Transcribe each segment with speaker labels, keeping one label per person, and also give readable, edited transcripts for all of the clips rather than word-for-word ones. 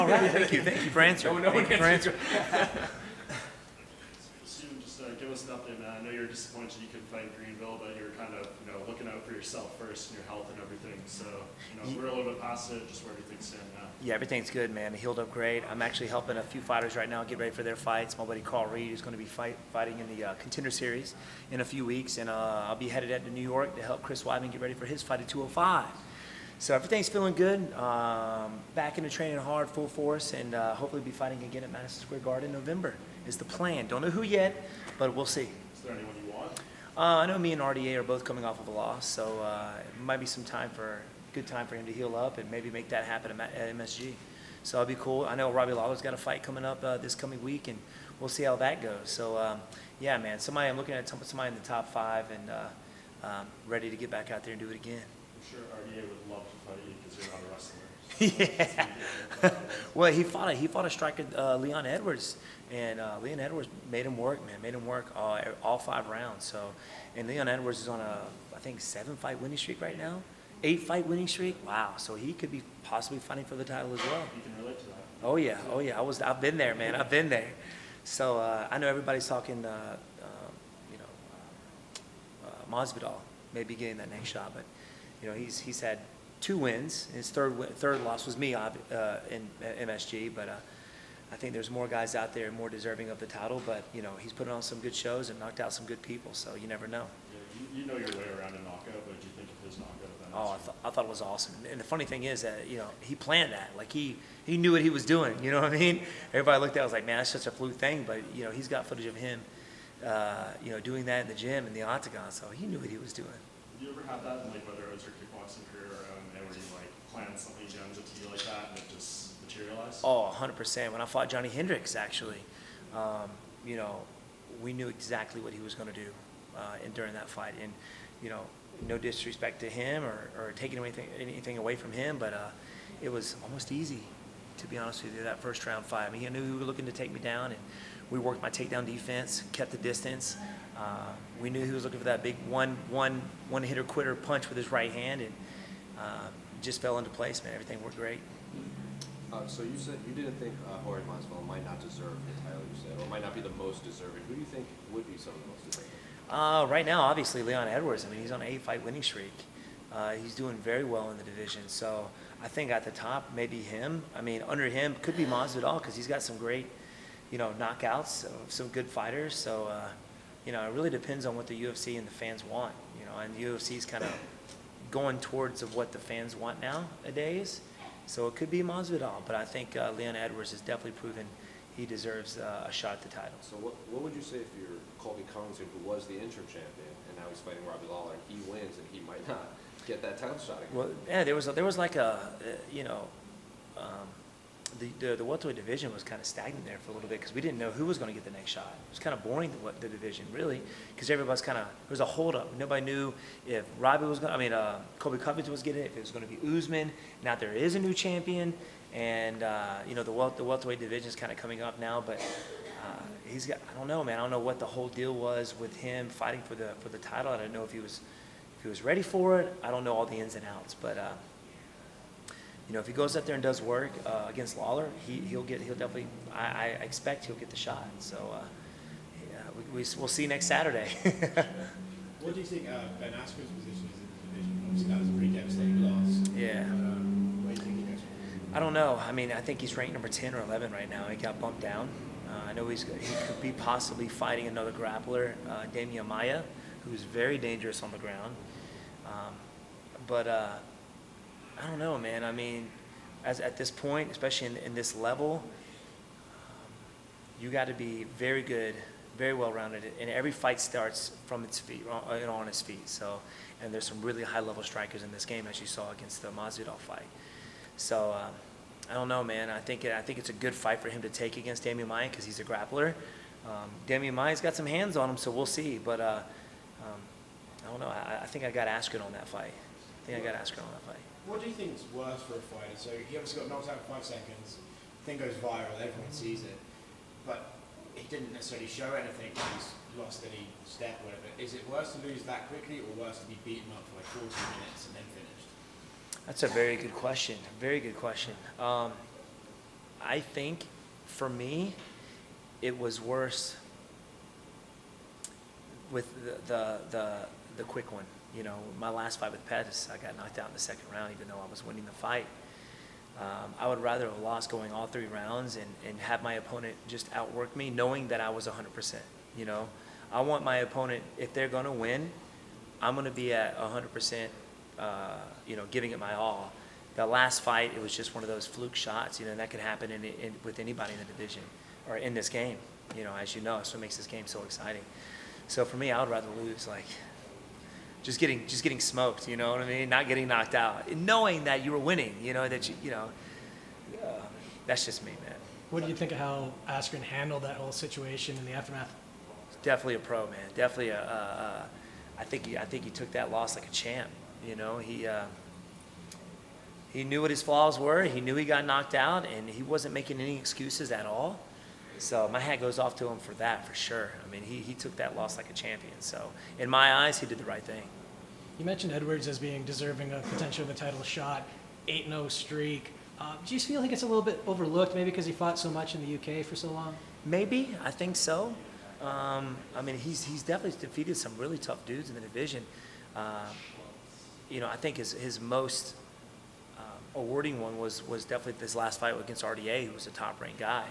Speaker 1: All right, thank you for answering.
Speaker 2: No one
Speaker 1: Thank you for answering.
Speaker 3: Stu, just give us an update, man. I know you're disappointed you couldn't fight in Greenville, but you're kind of, looking out for yourself first and your health and everything. So, we're a little bit past it. Just where do things stand now?
Speaker 1: Yeah, everything's good, man. I healed up great. I'm actually helping a few fighters right now get ready for their fights. My buddy Carl Reed is going to be fighting in the Contender Series in a few weeks, and I'll be headed out to New York to help Chris Weidman get ready for his fight at 205. So everything's feeling good. Back into training hard, full force, and hopefully be fighting again at Madison Square Garden in November is the plan. Don't know who yet, but we'll see.
Speaker 3: Is there anyone you want?
Speaker 1: I know me and RDA are both coming off of a loss, so it might be good time for him to heal up and maybe make that happen at MSG. So that'll be cool. I know Robbie Lawler's got a fight coming up this coming week, and we'll see how that goes. So yeah, man, I'm looking at somebody in the top 5 and ready to get back out there and do it again.
Speaker 3: I'm sure RDA would love to fight you because you're not a wrestler.
Speaker 1: Yeah. Well, he fought a striker, Leon Edwards, and Leon Edwards made him work, man. Made him work all 5 rounds. So, and Leon Edwards is on I think 7-fight winning streak right now, 8-fight winning streak. Wow. So he could be possibly fighting for the title as well.
Speaker 3: You can relate to that.
Speaker 1: Oh yeah. I've been there, man. I've been there. So I know everybody's talking, Masvidal maybe getting that next shot, but he's had 2 wins. His third loss was me in MSG, but I think there's more guys out there more deserving of the title. But he's putting on some good shows and knocked out some good people, so you never know.
Speaker 3: Yeah, you know your way around a knockout, but did you think of his knockout event?
Speaker 1: Oh, I thought it was awesome. And the funny thing is that he planned that. Like he knew what he was doing. You know what I mean? Everybody looked at it, was like, man, that's such a fluke thing. But he's got footage of him, doing that in the gym in the octagon, so he knew what he was doing.
Speaker 3: Have you ever had that, in, whether it was your kickboxing career or and where you planned something young to you like that and it just materialized?
Speaker 1: Oh, 100%. When I fought Johnny Hendricks, actually, we knew exactly what he was going to do during that fight. And, no disrespect to him or taking anything away from him, but it was almost easy, to be honest with you, that first round fight. I mean, he knew he was looking to take me down, and we worked my takedown defense, kept the distance. We knew he was looking for that big one-hitter quitter punch with his right hand, and just fell into place, man. Everything worked great.
Speaker 2: So you said you didn't think Jorge Masvidal might not deserve the title, you said, or might not be the most deserving. Who do you think would be some of the most deserving?
Speaker 1: Right now, obviously, Leon Edwards. I mean, he's on an 8-fight winning streak. He's doing very well in the division. So I think at the top, maybe him. I mean, under him could be Masvidal because he's got some great, knockouts, some good fighters. So, it really depends on what the UFC and the fans want. And the UFC is kind of going towards of what the fans want nowadays. So it could be Masvidal, but I think Leon Edwards has definitely proven he deserves a shot at the title.
Speaker 2: So what would you say if you're Colby Covington, who was the interim champion, and now he's fighting Robbie Lawler, and he wins, and he might not get that title shot again?
Speaker 1: Well, yeah, there was like the welterweight division was kind of stagnant there for a little bit because we didn't know who was going to get the next shot. It was kind of boring, the division, really, because everybody's there was a holdup. Nobody knew if Robbie was going to, Colby Covington was getting it, if it was going to be Usman. Now there is a new champion, and, the welterweight division is kind of coming up now, but I don't know, man. I don't know what the whole deal was with him fighting for the title. I don't know if he was ready for it. I don't know all the ins and outs, but if he goes up there and does work against Lawler, he'll definitely. I expect he'll get the shot. So we'll see next Saturday.
Speaker 4: What do you think Ben Askren's position is in the division? Obviously, that was a pretty devastating loss.
Speaker 1: Yeah.
Speaker 4: Where do you think he goes?
Speaker 1: I don't know. I mean, I think he's ranked number 10 or 11 right now. He got bumped down. I know he could be possibly fighting another grappler, Damian Maia, who's very dangerous on the ground. But I don't know, man. I mean, at this point, especially in this level, you got to be very good, very well-rounded, and every fight starts from its feet, on his feet. So, and there's some really high-level strikers in this game, as you saw against the Masvidal fight. So, I don't know, man. I think it's a good fight for him to take against Damian Maia because he's a grappler. Damian Maia's got some hands on him, so we'll see. But I don't know. I think I got Askren on that fight.
Speaker 4: What do you think is worse for a fighter? So he obviously got knocked out in 5 seconds. Thing goes viral. Everyone sees it. But he didn't necessarily show anything. He's lost any step or whatever. Is it worse to lose that quickly or worse to be beaten up for 40 minutes and then finished?
Speaker 1: That's a very good question. Very good question. I think for me, it was worse with the quick one. You know, my last fight with Pettis, I got knocked out in the second round, even though I was winning the fight. I would rather have lost going all 3 rounds and have my opponent just outwork me, knowing that I was 100%. You know, I want my opponent, if they're going to win, I'm going to be at 100%, you know, giving it my all. The last fight, it was just one of those fluke shots, you know, and that could happen with anybody in the division or in this game, you know, as you know. That's what makes this game so exciting. So for me, I would rather lose, like, just getting smoked, you know what I mean? Not getting knocked out, and knowing that you were winning, you know, that you know, that's just me, man.
Speaker 5: What do you think of how Askren handled that whole situation in the aftermath?
Speaker 1: Definitely a pro, man. Definitely I think he took that loss like a champ. You know, he knew what his flaws were. He knew he got knocked out, and he wasn't making any excuses at all. So my hat goes off to him for that, for sure. I mean, he took that loss like a champion. So in my eyes, he did the right thing.
Speaker 5: You mentioned Edwards as being deserving of potentially the title shot, 8-0 streak. Do you feel like it's a little bit overlooked, maybe because he fought so much in the UK for so long?
Speaker 1: Maybe, I think so. I mean, he's definitely defeated some really tough dudes in the division. You know, I think his most awarding one was definitely this last fight against RDA, who was a top-ranked guy.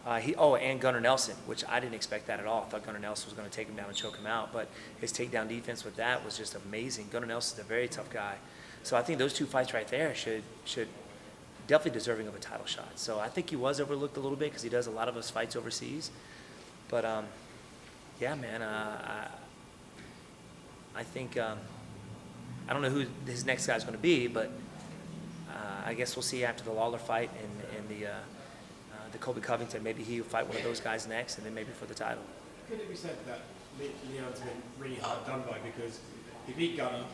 Speaker 1: And Gunnar Nelson, which I didn't expect that at all. I thought Gunnar Nelson was going to take him down and choke him out, but his takedown defense with that was just amazing. Gunnar Nelson's a very tough guy. So I think those 2 fights right there should definitely deserving of a title shot. So I think he was overlooked a little bit because he does a lot of those fights overseas. But, yeah, man, I think I don't know who his next guy's going to be, but I guess we'll see after the Lawler fight and the Colby Covington. Maybe he'll fight one of those guys next, and then maybe for the title.
Speaker 4: Could it be said that Leon's been really hard done by because he beat Gunnar,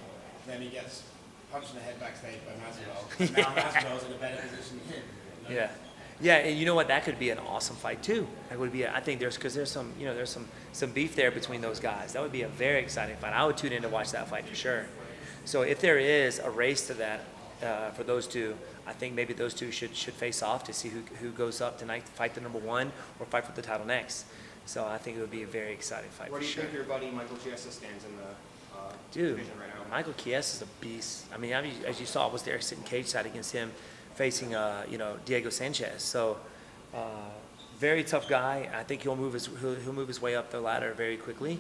Speaker 4: then he gets punched in the head backstage by Masvidal, and now Masvidal's in a better position than him. You know?
Speaker 1: Yeah, and you know what? That could be an awesome fight too. That would be. I think there's some, you know, there's some beef there between those guys. That would be a very exciting fight. I would tune in to watch that fight for sure. So if there is a race to that for those two, I think maybe those two should face off to see who goes up tonight to fight the number 1 or fight for the title next. So I think it would be a very exciting fight.
Speaker 6: Where do you
Speaker 1: sure.
Speaker 6: think your buddy Michael Chiesa stands in the division right now?
Speaker 1: Michael Chiesa is a beast. I mean, as you saw, I was there sitting cage side against him, facing you know, Diego Sanchez. So very tough guy. I think he'll move his way up the ladder very quickly.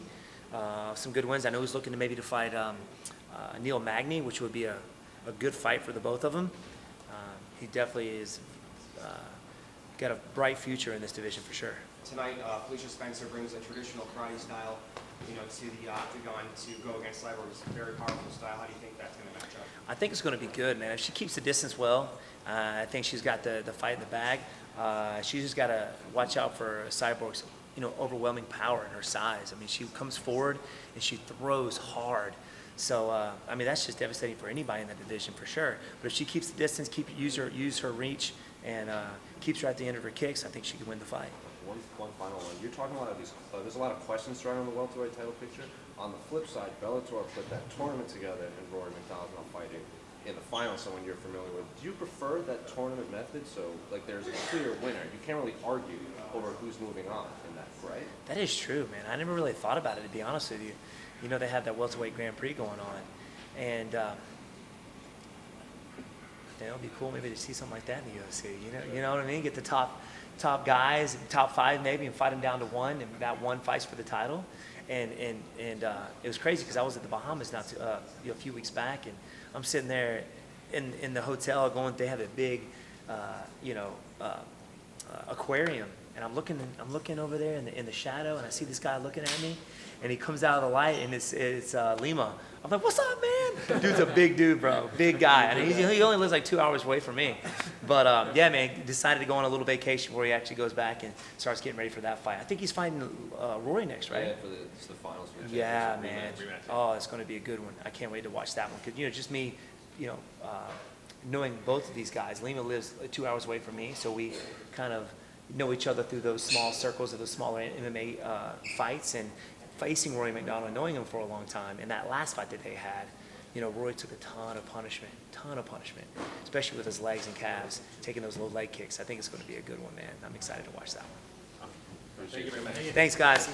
Speaker 1: Some good wins. I know he's looking to fight Neil Magny, which would be a good fight for the both of them. He definitely is got a bright future in this division for sure.
Speaker 6: Tonight, Felicia Spencer brings a traditional karate style, you know, to the octagon to go against Cyborg's very powerful style. How do you think that's going to match up?
Speaker 1: I think it's going to be good, man. If she keeps the distance well, I think she's got the fight in the bag. She's just got to watch out for Cyborg's, you know, overwhelming power and her size. I mean, she comes forward and she throws hard. So, I mean, that's just devastating for anybody in that division for sure. But if she keeps the distance, use her reach, and keeps her at the end of her kicks, I think she can win the fight.
Speaker 2: One final one. You're talking a lot of these. There's a lot of questions surrounding the welterweight title picture. On the flip side, Bellator put that tournament together, and Rory McDonald's not fighting in the final. Someone you're familiar with. Do you prefer that tournament method? So, like, there's a clear winner. You can't really argue over who's moving on in that, right?
Speaker 1: That is true, man. I never really thought about it, to be honest with you. You know, they have that welterweight Grand Prix going on, and it would be cool maybe to see something like that in the UFC. You know what I mean? Get the top guys, top 5 maybe, and fight them down to 1, and that 1 fights for the title. And it was crazy because I was at the Bahamas a few weeks back, and I'm sitting there in the hotel going. They have a big, aquarium, and I'm looking over there in the shadow, and I see this guy looking at me, and he comes out of the light, and it's Lima. I'm like, "What's up, man?" Dude's a big dude, bro, big guy, and he only lives like 2 hours away from me. But yeah, man, decided to go on a little vacation where he actually goes back and starts getting ready for that fight. I think he's fighting Rory next, right?
Speaker 2: Yeah, it's the finals. For the
Speaker 1: Yeah,
Speaker 2: championship.
Speaker 1: man.
Speaker 2: Rematch.
Speaker 1: Oh, it's going to be a good one. I can't wait to watch that one because just me, knowing both of these guys. Lima lives 2 hours away from me, so we kind of know each other through those small circles of those smaller MMA fights, and facing Rory McDonald, knowing him for a long time, and that last fight that they had, You know, Roy took a ton of punishment, especially with his legs and calves, taking those low leg kicks. I think it's going to be a good one, man. I'm excited to watch that one.
Speaker 2: Thank you very much.
Speaker 1: Thanks, guys.